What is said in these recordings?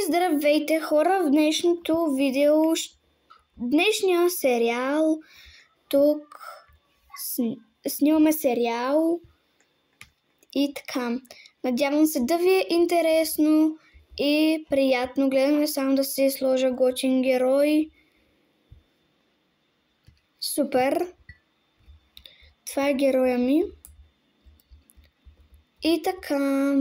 Здравейте хора, в днешното видео, днешния сериал, тук снимаме сериал и така. Надявам се да ви е интересно и приятно гледане, само да си сложа готин герой. Супер! Това е героя ми. И така.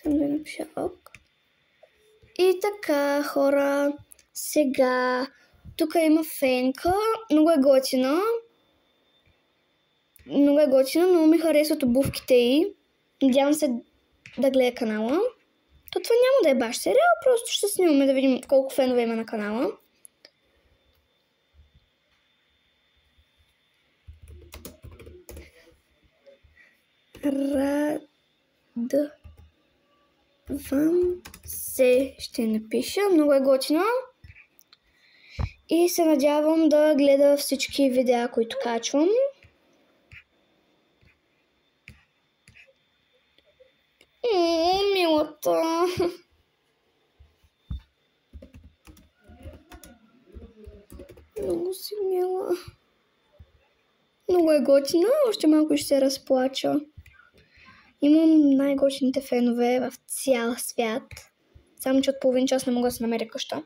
Само да напиша ок. И така, хора, сега тук има фенка, много е готина. Много ми харесват обувките й. Надявам се да гледа канала. Това няма да е баш сериал, просто ще снимаме да видим колко фенове има на канала. Радвам се, ще напиша. Много е готина. И се надявам да гледа всички видеа, които качвам. Милата. Много си мила. Много е готина. Още малко ще се разплача. Имам най-готините фенове в цял свят. Само че от половин час не мога да се намеря къща.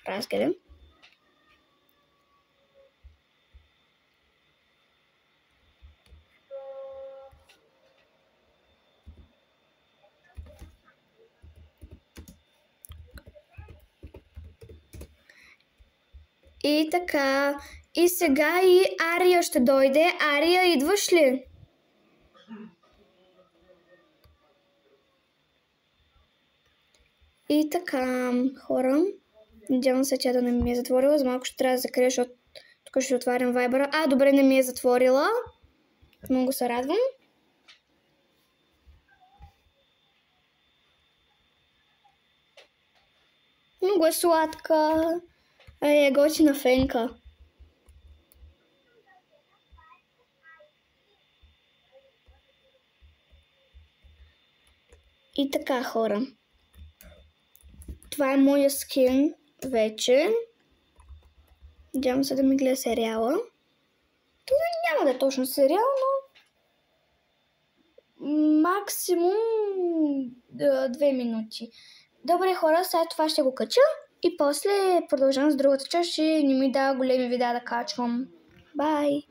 Разгледам. И така. И сега и Ария ще дойде. Ария, идваш ли? И така, хора. Надявам се, че да не ми е затворила. За малко ще трябва да закрия, защото тук ще отварям вайбъра. Добре, не ми е затворила. Много се радвам. Много е сладка. Е готина фенка. И така, хора. Това е моя скин вече. Надявам се да ми гледа сериала. Това няма да е точно сериал, но максимум 2 минути. Добре, хора, след това ще го кача и после продължавам с другата част, ще не ми дава големи видеа да качвам. Бай!